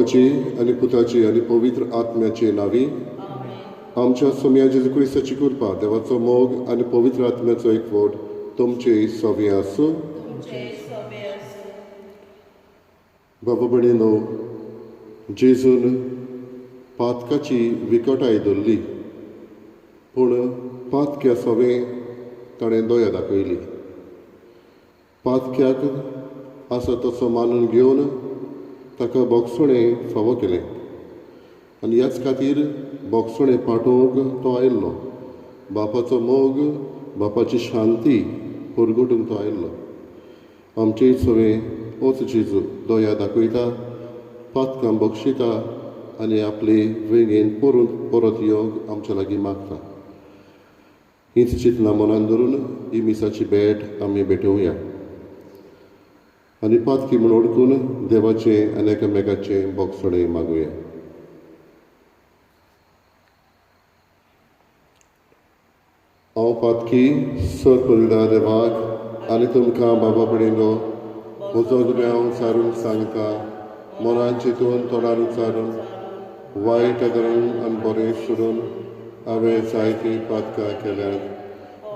बापाची आनी पुताची आनी पवित्र आत्म्याचे नावी आमच्या सोम्या जेजू क्रिस्ताची कृपा देवाचो मोग आनी पवित्र आत्म्याचो एकवट तुमचे सोबे आसूं. बाबा भयणीनो, जेजून पातकाची विकटाय धरली पूण पातक्या सोबें ताणें दया दाखयली. पातक्याक आसा तसो मानून घेवन ताका बोगसणें फावो केलें आनी ह्याच खातीर बोगसणें पाठोवंक तो आयिल्लो. बापाचो मोग, बापाची शांती परगटूंक तो आयिल्लो. आमचे सवें होच जेजू दया दाखयता, पातकां बक्षिता आनी आपले वेगेन परत येवंक आमच्या लागीं मागता. हीच चिंतनां मनान धरून ही मिसाची भेट आमी भेटोवया आनी पातकी म्हूण ओळखून देवाचें आनी एकामेकाचें बोगसणें मागुया. हांव पातकी सर करिता देवाक आनी तुमकां बाबा भयणीनो म्हजो गुन्यांव हांव सारून सांगता. मनान चिंतून तोंडान उच्चारून वायट धरून आनी बरें सोडून हांवें जायतीं पातकां केल्यात.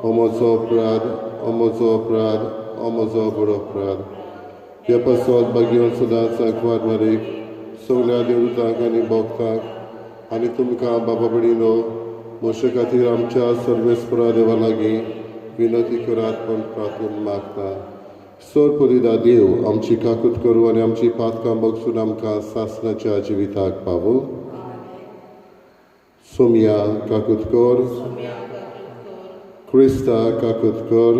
हो म्हजो अपराध, हो म्हजो अपराध, हो म्हजो बरो अपराध. ह्या पासत बागेवन सदांच आंकवार मारीक सगळ्या देवतांक आनी भक्तांक आनी तुमकां बाबा भयणीनो म्हजे खातीर आमच्या सर्वेस्परा देवा लागीं विनंती करात म्हूण प्रार्थून मागता. सर परिदा देव आमची काकूट करूं आनी आमची पातकां बगसून आमकां सासणाच्या जिविताक पावूं. सोम्या काकूट कर, क्रिस्ता काकूट कर,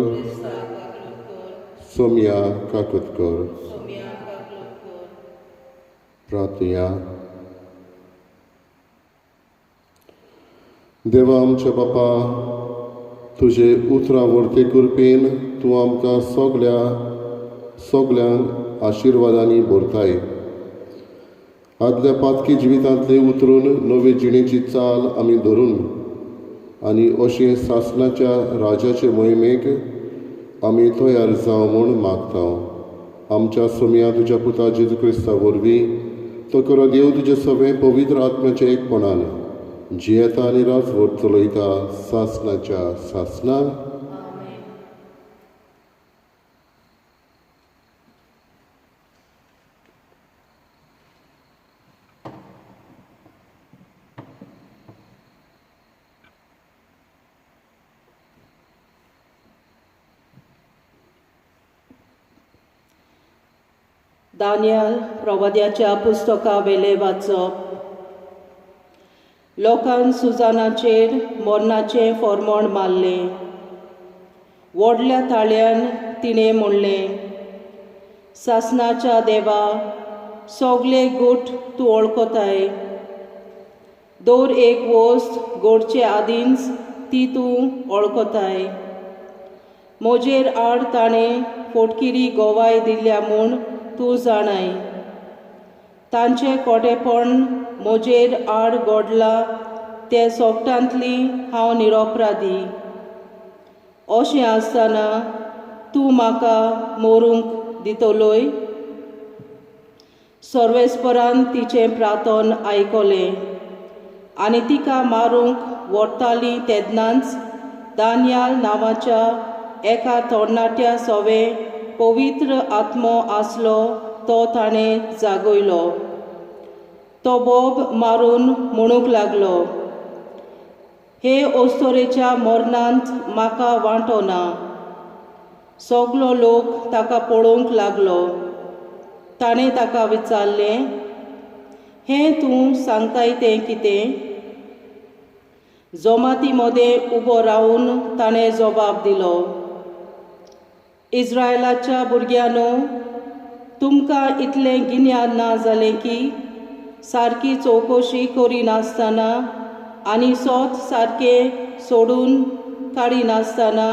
सोम्या काकूट कर. प्रार्थया. देवा आमच्या बापा, तुजे उतरां वर्ते कृपेन तूं आमकां सगल्यांक आशिर्वादांनी भरताय. आदल्या पातकी जिवितांतले उतरून नवे जिणेची चाल आमी धरून आनी अशें सासणाच्या राजाचे मोहिमेक आमी तयार जावं म्हूण मागता. आमच्या सोम्या तुज्या पुता जेजू क्रिस्ता वरवीं तो करो देव तुजे सगळें पवित्र आत्म्याच्या एकपणान जियेता आनी राजवट चलयता सासणाच्या सासणान. दानियल प्रवाद्याच्या पुस्तका वेले वाचप. लोकांन सुजानाचेर मरणाचें फर्मोण मारलें. व्हडल्या ताळ्यान तिणें म्हणलें, सासणाच्या देवा, सगळे गोठ तूं वळखताय. दर एक वस्त गोडचे आदींच ती तूं वळखताय. म्हजेर आड ताणें फोटकिरी गोवाय दिल्या म्हूण तूं जाणाय. तांचें खोटेपण म्हजेर आड घडलां ते सोगटांतली हांव निरपराधी. अशें आसतना तूं म्हाका मरूंक दितलोय. सर्वेस्परान तिचें प्रार्थन आयकलें आनी तिका मारूंक व्हरतालीं तेन्नाच दानियाल नांवाच्या एका तरणाट्या सोबें पवित्र आत्मो आसलो तो ताणें जागयलो. तो बोब मारून म्हणूंक लागलो, हे ओस्तोरेच्या मरणांत म्हाका वांटो ना. सगलो लोक ताका पळोवंक लागलो. ताणें ताका विचारलें, हें तूं सांगताय तें कितें? जमाती मदें उबो रावन ताणें जबाब दिलो, इस्रायलाच्या भुरग्यांनो, तुमकां इतलें गिन्यान ना जालें की सारकी चवकशी करिनासतना आनी सोत सारकें सोडून काडिनासतना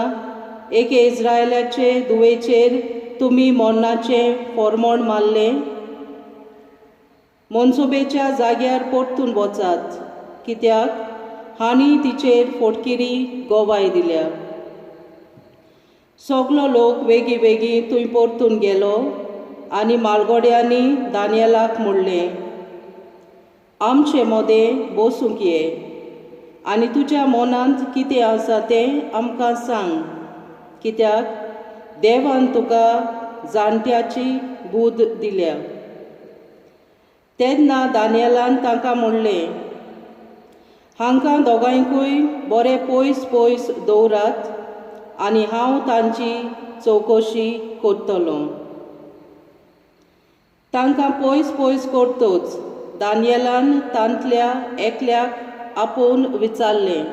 एके इस्रायलाचे दुवेचेर तुमी मरणाचें फर्मोण मारलें. मनसुबेच्या जाग्यार परतून वचात, कित्याक हांणी तिचेर फोटकिरी गोवाय दिल्या. सगलो लोक वेगी वेगी थंय परतून गेलो आनी मालगोड्यांनी दानियेलाक म्हणलें, आमचे मोदें बसूंक ये आनी तुज्या मनांत कितें आसा तें आमकां सांग, कित्याक देवान तुका जाणट्याची बूद दिल्या. तेन्ना दानियेलान तांकां म्हणलें, हांकां दोगांयकूय बरें पयस पयस दवरात आनी हांव तांची चवकशी करतलों. तांकां पयस पयस करतोच दानियेलान तांतल्या एकल्याक आपोवन विचारलें,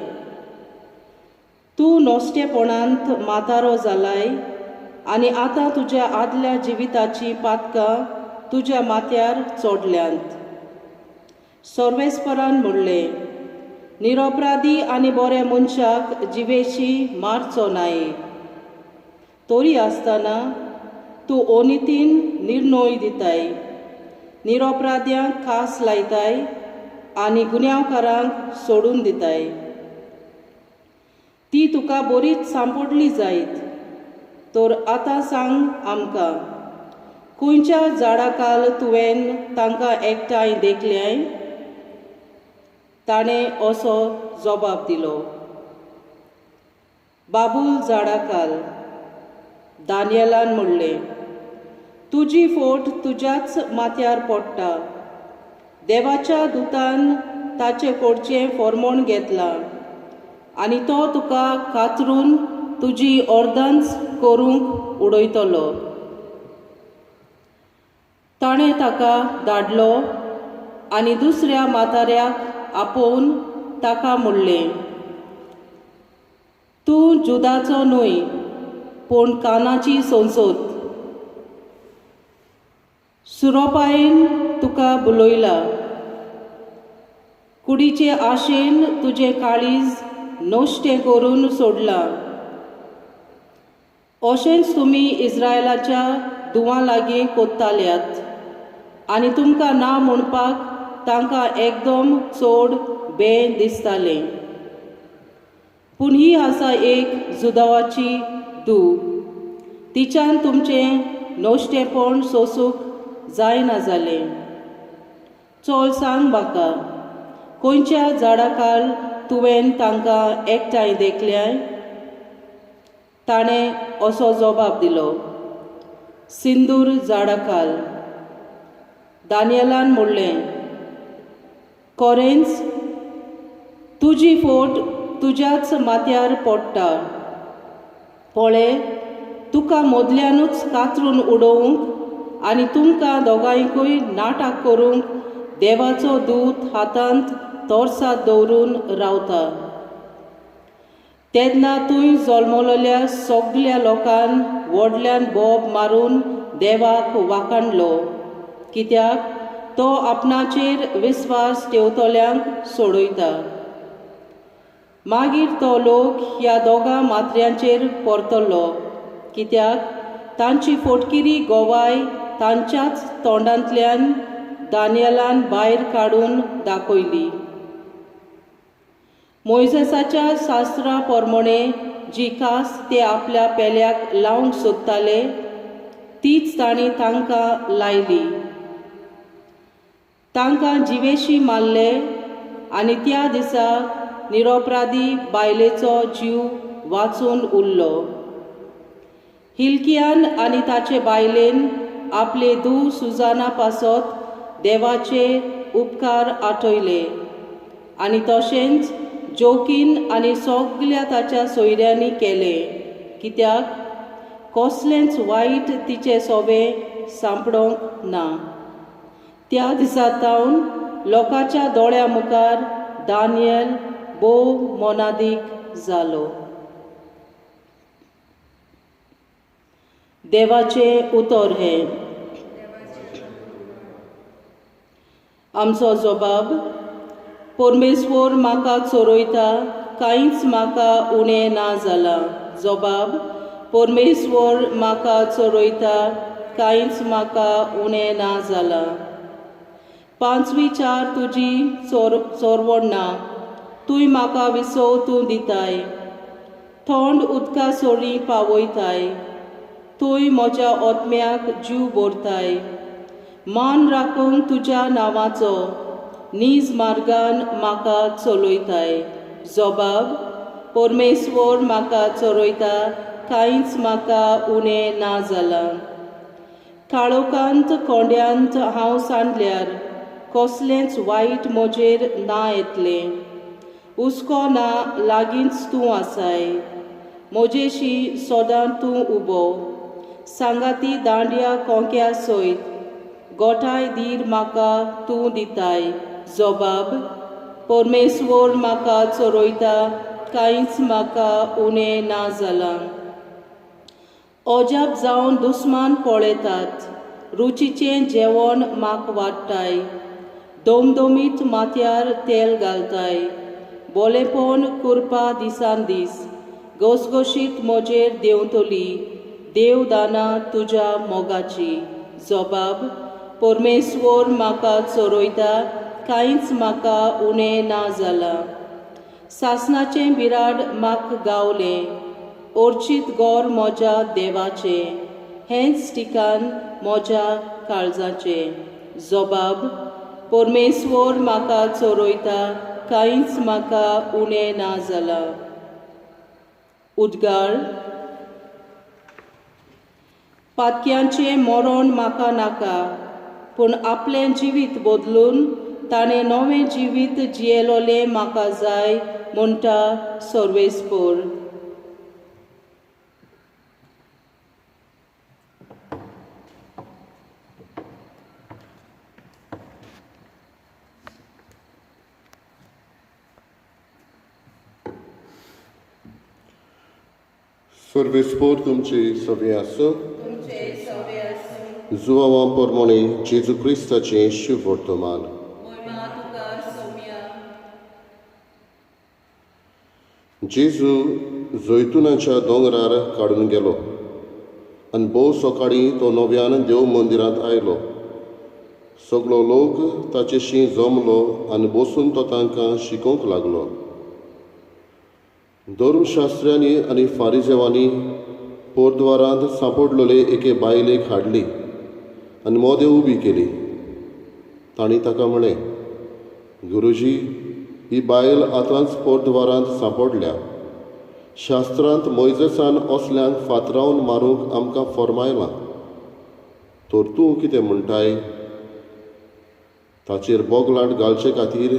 तूं नोस्तेपणांत म्हातारो जालाय आनी आतां तुज्या आदल्या जिविताची पातकां तुज्या माथ्यार चोडल्यांत. सर्वेस्परान म्हणलें, निरपराधी आनी बऱ्या मनशाक जिवेशी मारचो न्हय. तरी आसतना तूं अनितीन निर्णय दिताय, निरपराध्यांक खास लायताय आनी गुन्यांवकारांक सोडून दिताय. ती तुका बरीच सांपडली जायत. तर आतां सांग आमकां, खंयच्या झाडाखाल तुवें तांकां एकठांय देखल्याय? ताणें असो जबाब दिलो, बाबूल झाडाखाल. दानियेलान म्हणलें, तुजी फोट तुज्याच माथ्यार पडटा. देवाच्या दुतान ताचे कडचें फर्मोण घेतलां आनी तो तुका कातरून तुजी अर्दंच करूंक उडयतलो. ताणें ताका धाडलो आनी दुसऱ्या म्हाताऱ्याक आपोवन ताका म्हणलें, तूं जुदाचो न्हय पूण कानाची संसद. सुरोपायेन तुका बुलयला. कुडीचे आशेन तुजें काळीज नश्टें करून सोडलां. अशेंच तुमी इस्रायेलाच्या दुवा लागीं कोत्ताल्यात आनी तुमकां ना म्हणपाक तांकां एकदम चड बें दिसतालें. पूण ही आसा एक जुदावाची धूव. तिच्यान तुमचें नश्टेपण सोंसूंक जायना जालें. चल सांग म्हाका, खंयच्या झाडाखाल तुवें तांकां एकठांय देखल्याय? ताणें असो जबाब दिलो, सिंदूर झाडाखाल. दानियेलान म्हणलें, खरेंच तुजी फोट तुज्याच माथ्यार पडटा. पळय, तुका मदल्यानूच कातरून उडोवंक आनी तुमकां दोगांयकूय नाटक करूंक देवाचो दूत हातांत तोरसाद दवरून रावता. तेन्ना तुवें जल्मलोल्या सगल्या लोकांन व्हडल्यान बोब मारून देवाक वाखाणलो, कित्याक तो आपणाचेर विस्वास ठेवतल्यांक सोडयता. मागीर तो लोक ह्या दोगां मात्र्यांचेर परतलो, कित्याक तांची फोटकिरी गोवाय तांच्याच तोंडांतल्यान दानियेलान भायर काडून दाखयली. मोइसेसाच्या शास्त्रा प्रमाणे जी कास ते आपल्या पेल्याक लावंक सोदताले तीच तांणी तांकां लायली. तांकां जिवेशी मारले आनी त्या दिसा निरपराधी बायलेचो जीव वाचून उरलो. हिल्कियान आनी ताचे बायलेन आपले धूव सुजाना पासत देवाचे उपकार आठयले आनी तशेंच जोकीन आनी सगल्या ताच्या सोयऱ्यांनी केले, कित्याक कसलेंच वायट तिचे सोबे सांपडोंक ना. त्या दिसातावन लोकांच्या दोळ्या मुखार दानियल भोव मोनादीक जालो. देवाचे उतर हे. आमचो जबाब, परमेश्वर म्हाका चोरयता, कांयच म्हाका उणें ना जालां. जबाब, परमेश्वर म्हाका चोरयता, कांयच म्हाका उणें ना जालां. 5वी चार तुजी चोरवण्णां, तुय म्हाका विसवतूं दिताय. थंड उदका सोरी पावयताय. तुय म्हज्या ओतम्याक जीव भरताय. मान राखूंक तुज्या नांवाचो, नीज मार्गान म्हाका चलयताय. जबाब: परमेश्वर म्हाका चलयता, कांयच म्हाका उणें ना जालां. काळोखांत कोंड्यांत हांव सांडल्यार कसलेंच वायट म्हजेर ना येतलें. हुस्को ना लागींच तूं आसाय. म्हजेशी सदां तूं उबो. सांगाती दांडिया कोंक्या सयत गोठाय धीर म्हाका तूं दिताय. जबाब: परमेश्वर म्हाका चलयता, कांयच म्हाका उणें ना जालां. अजाप जावन दुस्मान पळयतात, रुचीचें जेवण म्हाका वाडटाय. दोमदोमीत माथ्यार तेल घालताय. बोलेपण करपा दिसान दीस. घसघशीत म्हजेर देंवतली, देवदाना तुज्या मोगाची. जबाब: परमेश्वर म्हाका चलयता, कांयच म्हाका उणें ना जालां. सासणाचें बिराड म्हाका गावलें, ओर्चीत गोर म्हज्या देवाचें. हेंच ठिकाण म्हज्या काळजाचें. जबाब: परमेश्वर म्हाका चलयता, कांयच म्हाका उणें ना जालां. उद्गार. पातक्यांचें मरण म्हाका नाका, पूण आपलें जिवीत बदलून ताणें नवें जिवीत जियेलोलें म्हाका जाय, म्हणटा सर्वेस्पर. सर्वेस्पर तुमची सवी आसूं. जुवांवा पोरमोणे जेजू क्रिस्ताचें शुभ वर्तमान. जेजू जैतुनाच्या दोंगरार काडून गेलो आनी भोव सकाळीं तो नव्यान देव मंदिरांत आयलो. सगळो लोक ताचेशी जमलो आनी बसून तो तांकां शिकोवंक लागलो. धर्मशास्त्र्यांनी आनी फारिजेवांनी पोरद्वारांत सांपडलेले एके बायलेक हाडली आनी मोदें उबी केली. तांणी ताका म्हळें, गुरुजी, ही बायल आतांच पोरद्वारांत सांपडल्या. शास्त्रांत मोइजेसान असल्यांक फातरावन मारूंक आमकां फर्मायलां. तर तूं कितें म्हणटाय? ताचेर बोगलांट घालचे खातीर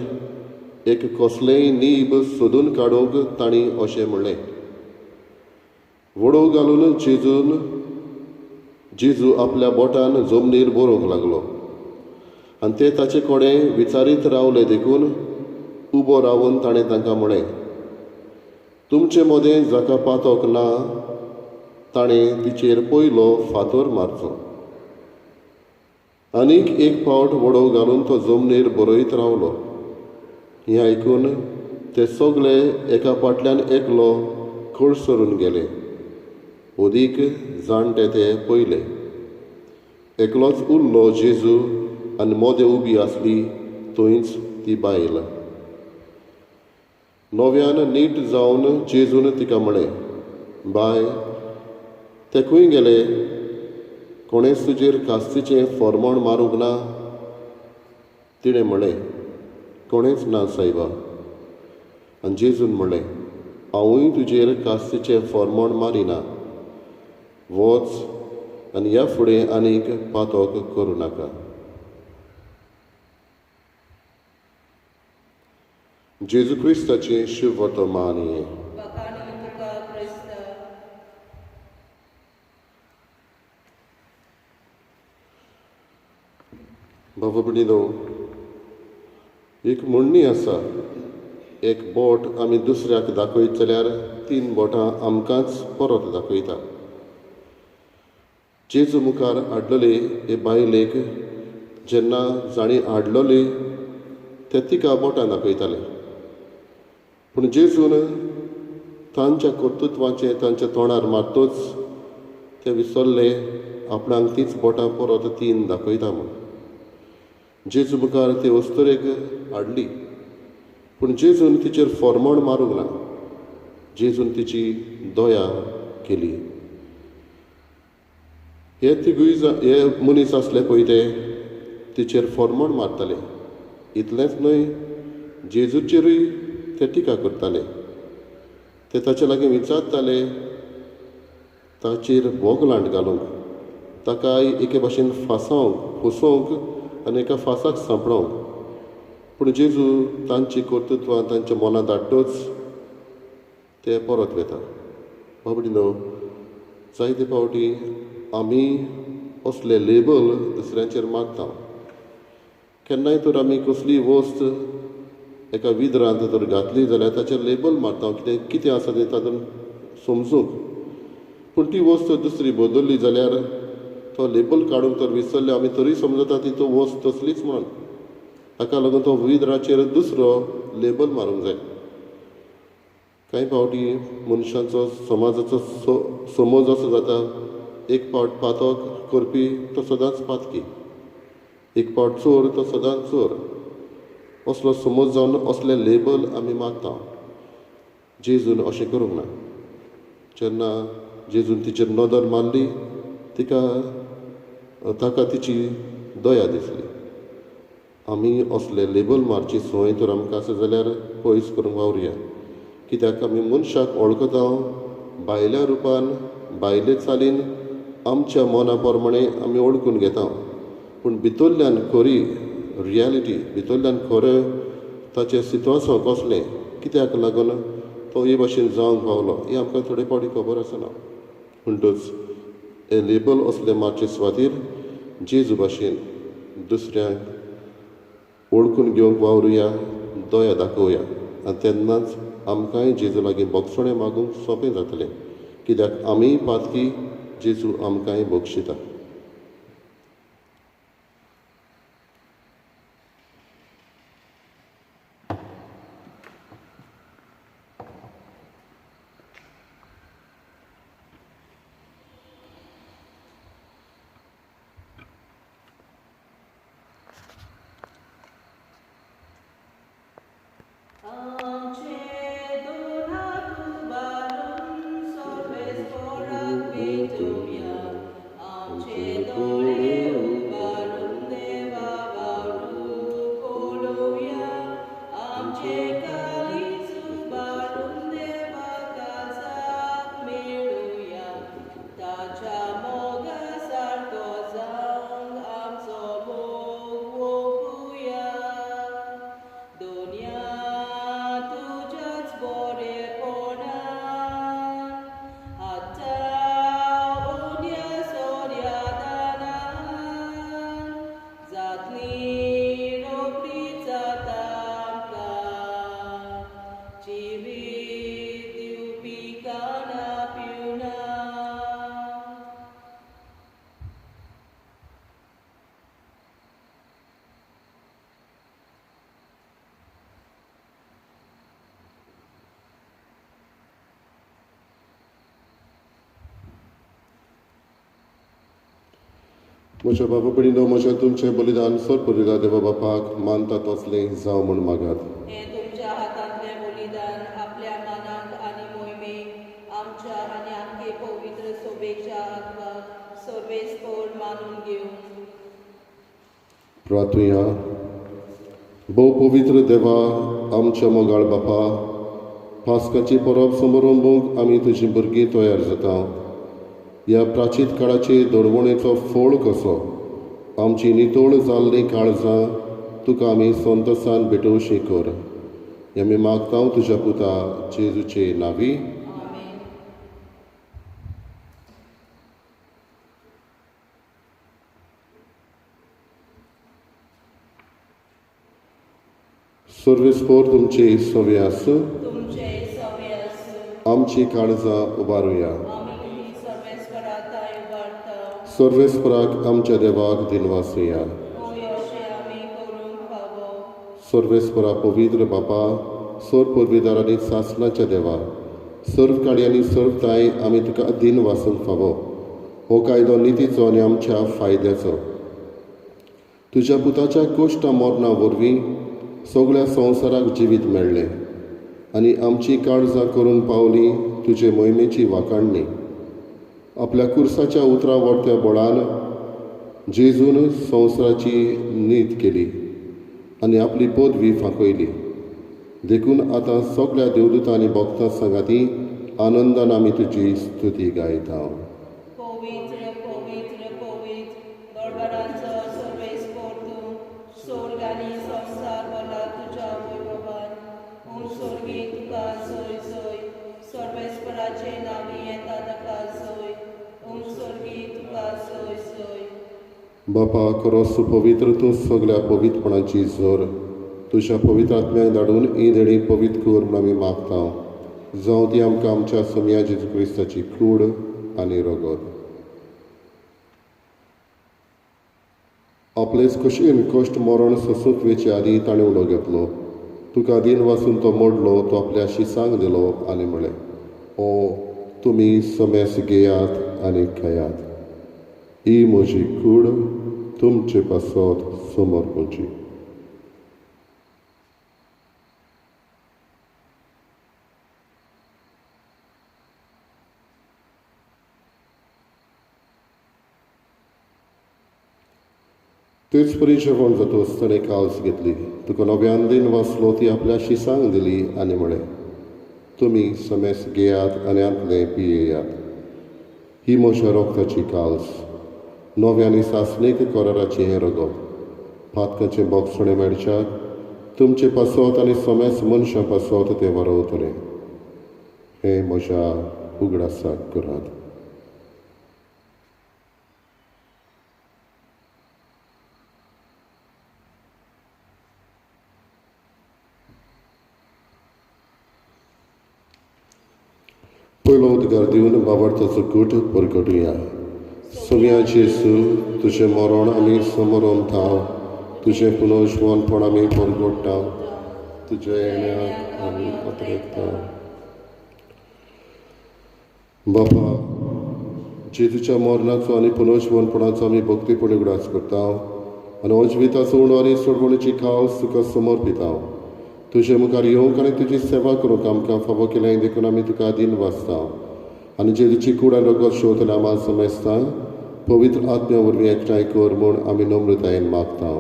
एक कसलेंय नीब सोदून काडूंक तांणी अशें म्हणलें. वडो घालून जेजू आपल्या बोटान जमनीर बरोवंक लागलो आनी ते ताचे कडेन विचारीत रावले देखून उबो रावन ताणें तांकां म्हळें, तुमचे मदें जाका पातोक ना ताणें तिचेर पयलो फातर मारचो. आनीक एक फावट वडो घालून तो जमनीर बरयत रावलो. हें आयकून ते सगळे एका फाटल्यान एकलो कळसरून गेले. ओदीक जाणटे ते पयले. एकलोच उरलो जेजू आनी मोदें उबी आसली थंयच ती बायल. नव्यान नीट जावन जेजून तिका म्हळें, बाय, ते खंय गेले? कोणेंच तुजेर कास्तीचें फर्मोण मारूंक ना? तिणें म्हळें, कोणेंच ना सायबा. आनी जेजून म्हळें, हांवूय तुजेर कास्तीचें फर्मोण मारिना. वच आनी ह्या फुडें आनीक पातोक करूं नाका. जेजू क्रिस्ताचें शुभ वर्तमान हें. बाबा भयणीनो, एक म्हणणी आसा, एक बोट आमी दुसऱ्याक दाखयत जाल्यार 3 बोटां आमकांच परत दाखयता. जेजू मुखार हाडलेले हे बायलेक जेन्ना जाणी हाडलोली ते तिका बोटां दाखयताले. पूण जेजून तांच्या कर्तृत्वाचें तांच्या तोंडार मारतूच ते विसरले आपणाक तीच बोटां परत 3 दाखयता म्हूण. जेजू मुखार ते वस्तुरेक हाडली, पूण जेजून तिचेर फर्मोण मारूंक ना. जेजून तिची दया केली. हे तिगूय हे मनीस आसले पळय ते तिचेर फर्मोण मारताले. इतलेंच न्हय, जेजूचेरूय ते टिका करताले. ते ताचे लागीं विचारताले ताचेर बोगलांट घालूंक, ताकाय एके भाशेन फसोवंक आनी एका फासाक सांपडोवंक. पूण जेजू तांची कर्तृत्वां तांच्या मनांत धाडटच ते परत वेता. बाबडीनो, जायते फावटी आमी असले लेबल दुसऱ्यांचेर मारता. केन्नाय तर आमी कसली वस्त एका विदरांत तर घातली जाल्यार ताचेर लेबल मारता, कितें आसा तें तातूंत समजूंक. पूण ती वस्त दुसरी बदलली जाल्यार तो लेबल काडूंक तर विसरले आमी तरी समजता ती तो वस्त तसलीच म्हणून. ताका लागून तो विदराचेर दुसरो लेबल मारूंक जाय. कांय फावटी मनशांचो समाजाचो समज असो जाता, एक फावट पातक करपी तो सदांच पातकी, एक फावट चोर तो सदांच चोर. असलो समज जावन असले लेबल आमी मारता. जेजून अशें करूंक ना. जेन्ना जेजून तिचेर नदर मारली ताका तिची दया दिसली. आमी असले लेबल मारची संवय तर आमकां आसा जाल्यार पयस करूंक वावरया. कित्याक आमी मनशाक वळखता भायल्या रुपान, भायले चालीन, आमच्या मना प्रमाणे आमी वळखून घेता. पूण भितरल्यान खरी रियलिटी, भितरल्यान खरें ताचें सितोवासो कसलें, कित्याक लागून तो हे भाशेन जावंक पावलो हें आमकां थोडे फावटी खबर आसना. म्हणटच हे लेबल असले मारचे सुवातेर जेजू भाशेन दुसऱ्यांक वळखून घेवंक वावरुया, दया दाखोवया. आनी तेन्नाच आमकांय जेजू लागीं बोगसणें मागूंक सोंपें जातलें. कित्याक आमीय पातकी, जेजू आमकांय बक्षिता. म्हज्या बाबा भयणीनो, म्हजें तुमचें बलिदान सर्परिगा देवा बापाक मानता तसलें जावं म्हूण मागात. हें तुमच्या हातांतलें बलिदान आपल्या मनांत आनी मोहिमेक आमच्या आनी आमगे पवित्र सोबेच्या आत्माक सर्वेस्पर मानून घेवन. प्रार्थुया. भोव पवित्र देवा, आमच्या मोगाळ बापा, पास्काची परब समारंभूक आमी तुजीं भुरगीं तयार जाता. ह्या प्राचीत काळाचे दडवणेचो फळ कसो आमची नितळ जाल्लीं काळजां तुका आमी संतोसान भेटोवशी कर. हें आमी मागता तुज्या पुता जेजूचे नांवी. सर्वेस्पर तुमचे सवे आसूं. आमची काळजां उबारुया. सर्वेस्पराक आमच्या देवाक दिनवासुया. सर्वेस्परा पवित्र बापा, सर पदवीदारांनी सासणाच्या देवा, सर्व काळी आनी सर्वताय आमी तुका दिन वासूंक फावो. हो कायदो नितीचो आनी आमच्या फायद्याचो. तुज्या पुताच्या कोश्टा मरणा वरवीं सगळ्या संवसाराक जिवीत मेळ्ळें आनी आमची काळजां करूंक पावली तुजे मोहिमेची वाखाणणी. आपल्या कुर्साच्या उतरा वडत्या बळान जेजून संवसाराची नीत केली आनी आपली पदवी फांकयली. देखून आतां सगळ्या देवदूतांनी भक्तां सांगाती आनंदान आमी तुजी स्तुती गायता. पवित्र पवित्र पवित्र गडबडांचो सर्वेस्पर तूं, स्वर्ग आनी संवसार भला तुज्या वैभवान. स्वर्गी तुका सोय सोय, सर्वेस्पराचे नावी येता ताका सोय. स्वर्गी तुका सोय सोय. बापा खरोच पवित्र तूं सगळ्या पवित्रपणाची जोर. तुज्या पवित्र आत्म्याक धाडून ही देणी पवित्र कर म्हूण आमी मागता. जावं ती आमकां आमच्या सोम्या जेजू क्रिस्ताची कूड आनी रगत. आपलेच कशेन कश्ट मरण सोंसूंक वेचे आदी ताणें उडो घेतलो. तुका दिन वाचून तो मोडलो, तो आपल्या शिसांक दिलो आनी म्हळें, ओ तुमी सोमेस घेयात आनी खायात. ही म्हजी कूड तुमचे पासत समोर पोची. तेच परी जेवण जातोच ताणें काल्स घेतली. तुका नव्यान दिन वाचलो ती आपल्या शिसांक दिली आनी म्हळें, तुमी समेस घेयात आनी आंतले पियेयात. ही म्हज्या रोगताची काल्स, नव्यानी सासणीक कराराचें हें रगत. पातकाचें बोगसणें मेळच्याक तुमचे पासत आनी समेस मनशां पासत तें वारवतलें. हें म्हज्या उगडासाक करात. पयलो उद्गार दिवन बाबार्थाचो कूट परगटुया. सोम्या जेसू, तुजें मरण आमी समोर थाव, तुजें पुनर्जीवनपण आमी परगट्टा, तुज्या येण्याक आमी पातळटा. बापा जेजूच्या मरणाचो आनी पुनर्जीवनपणाचो आमी भक्तीपणी उगडास करता आनी अजविताचो उणो आनी सोडवणेची खास तुका समर्पिता. तुजे मुखार येवंक आनी तुजी सेवा करूंक आमकां फावो केलें देखून आमी तुका दिन वाचता आनी जेजूची कूड आनी रगत शेवतले आम्हाला समेस्ता पवित्र आत्म्या वरवीं एकठांय कर म्हूण आमी नम्रतायेन मागता.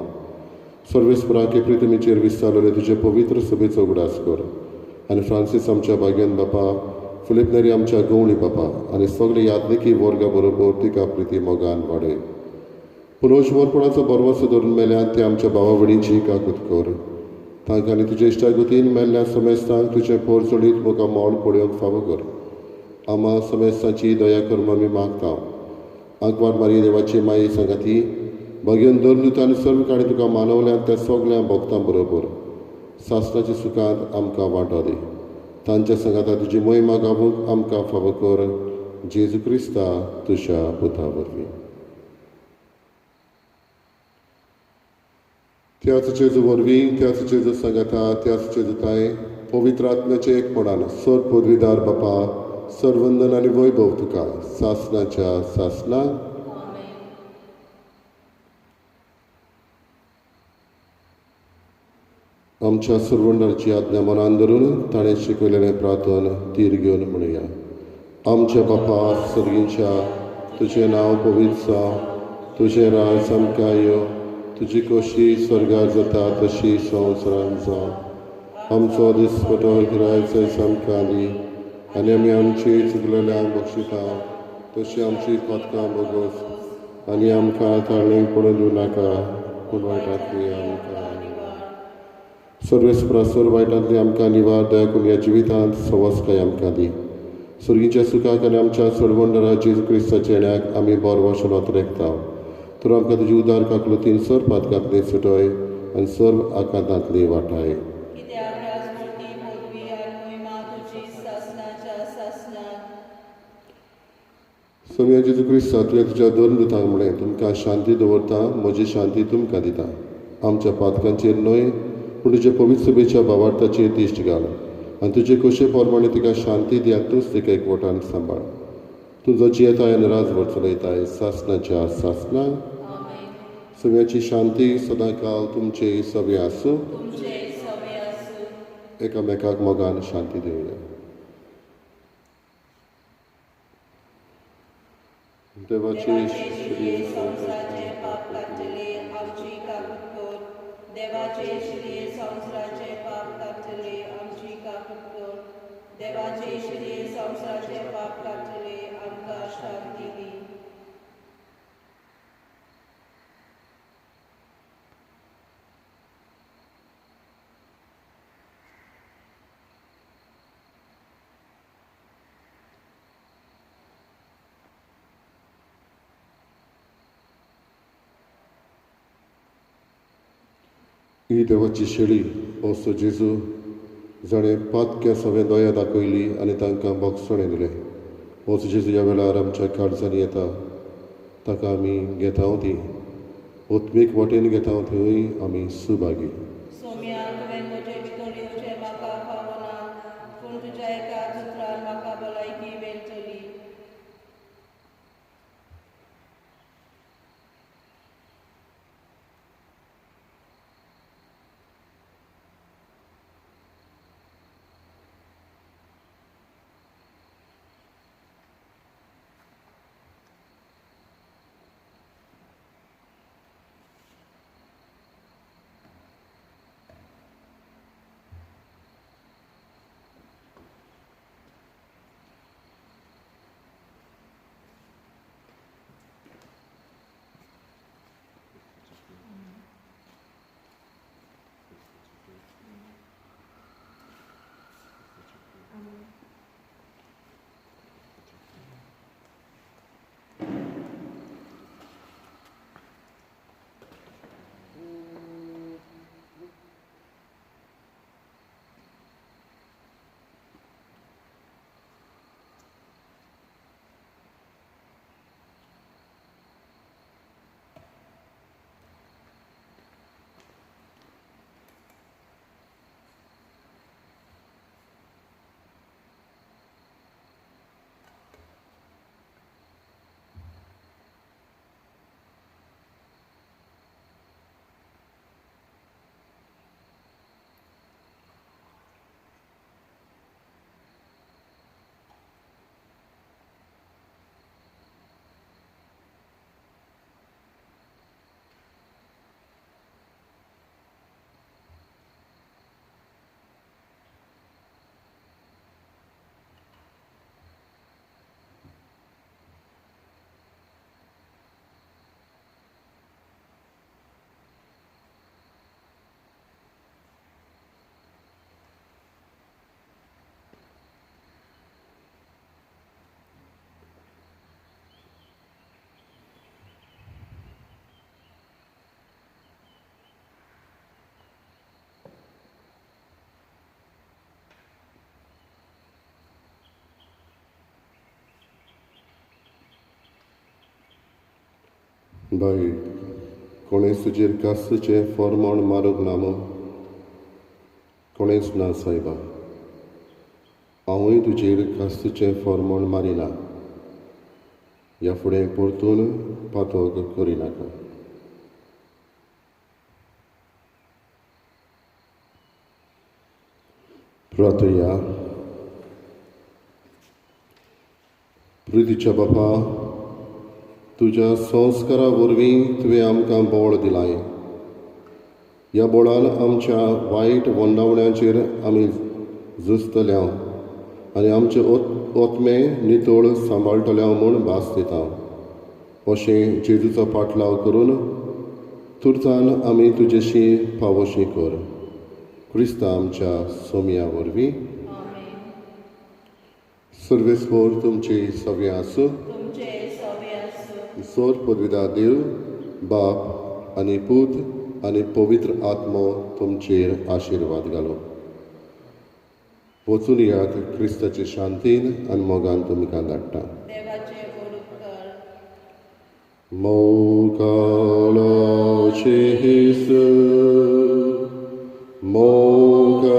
सर्वेस्पराके प्रितमेचेर विस्तारलेले तुजे पवित्र सभेचो उगडास कर आनी फ्रांसीस आमच्या भाग्यान बापा, फिलिप नेरी आमच्या गवळी बापा आनी सगळे यात्रिकी वर्गा बरोबर तिका प्रिती मोगान वाडय. पुनर्जीवनपणाचो बरवसो धरून मेल्यात ते आमच्या भावा भयणींची काकूत कर. तांकां आनी तुजे इश्टागतीन मेल्ल्या समेस्तांक तुजें पोरचोडीत मुखार मोल पळोवंक फावो कर. आम्हा समेस्तांची दया कर म्हूण आमी मागता. आंकवार मारी देवाची माये सांगाती भाग्यन दरदूत आनी सर्व काणी तुका मानवल्यात त्या सगळ्या भक्तां बरोबर सासणाच्या सुखांत आमकां वांटो दी. तांच्या संगाता तुजी महिमा गावूंक आमकां फावो कर. जेजू क्रिस्ता तुज्या पुता वरवीं. त्याच जेजू वरवीं, त्याच जेजू सांगाता, त्याच जेजूताय पवित्र आत्म्याचे एकपणान सर पदवीदार बापा, सर्वंदन आनी वैभव तुका सासणाच्या सासणाक. आमच्या सर्वंडाची आज्ञा मनान धरून ताणें शिकयलेलें प्रार्थन तीर घेवन म्हणुया. आमच्या बापा सर्गींच्या, तुजें नांव पवित्र जावं, तुजें राज आमकां यो, तुजी कशी स्वर्गार जाता तशी संवसारांत जावं. आमचो दिसपटो गिरायचो आमकां दी आनी आमी आमची चुकलेल्यांक बक्षिता तशी आमची पातकां बोगोस आनी आमकां ताळणेक पडूं दिवं नाका, पूण वायटांतली आमकां. सर्वेस्परासोर वायटांतली आमकां निवार दया करून ह्या जिवितांत सवस्काय आमकां दी. सुर्गीच्या सुखाक आनी आमच्या सोडवंडरा जेजू क्रिस्ताच्या येण्याक आमी बरो वचन वतरेकता. तर आमकां तुजी उदार काकलुतीन सर्व पातकांतली सुटय आनी सर्व आकांतांतली वाटाय. सोम्या जेजू क्रिस्ता तुवें तुज्या दोन दुतांक म्हळें, तुमकां शांती दवरता, म्हजी शांती तुमकां दिता. आमच्या पातकांचेर न्हय पूण तुजे पवित्र सभेच्या भावार्थाचेर दिश्ट घाल आनी तुजे कशे प्रमाणे तिका शांती दी आनी तूंच तिका एकवटान सांबाळ. तुजो जियेताय आनी राजभर चलयताय सासणाच्या सासणाक. सोम्याची शांती सदां काल तुमचे सभे आसूं. एकामेकाक मोगान शांती दिवया. देवाची देवाचे श्री संसाराचे पाप कापतले आमची काकूट कर. देवाचे श्री संसाराचे पाप कापतले आमकां शांती दी. ही देवाची शेळी असो जेजू जाणें पातक्या सगळें दया दाखयली आनी तांकां बोगसणें दिलें. असो जेजू ह्या वेळार आमच्या काळजांनी येता, ताका आमी घेता ती ओत्मीक वाटेन घेता थंय आमी सुभागी. सोम्या तुवें म्हजे भितर येवचें म्हाका फावना, पूण तुज्या एका उतरान म्हाका भलायकी मेळटली. बाई कोणेच तुजेर कास्तीचें फॉर्मोण मारूंक ना मो, कोणेच ना सायबा. हांवूय तुजेर कास्तीचें फॉर्मोण मारिना. ह्या फुडें परतून पातोक करिनाका. प्रार्थया. प्रितीच्या बापा, तुज्या संस्कारा वरवीं तुवें आमकां बोळ दिलाय. ह्या बोळान आमच्या वायट वंडावण्यांचेर आमी झुजतल्या आनी आमचे ओतमे नितळ सांबाळटल्या म्हूण भास दिता. अशें जेजूचो पाटलाव करून तुर्तान आमी तुजेशी फावोशी कर. क्रिस्ता आमच्या सोम्या वरवीं. सर्वेस्पोर तुमची सव्य आसूं. सोर पदवीदार देव, बाप आनी पूत आनी पवित्र आत्मो तुमचेर आशिर्वाद घालो. वचून यात क्रिस्ताचे शांतीन आनी मोगान तुमकां धाडटा. मोगाळाचे हेसू, मोगाळाचे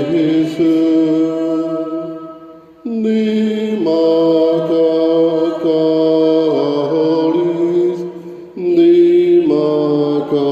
हेसू, Di maka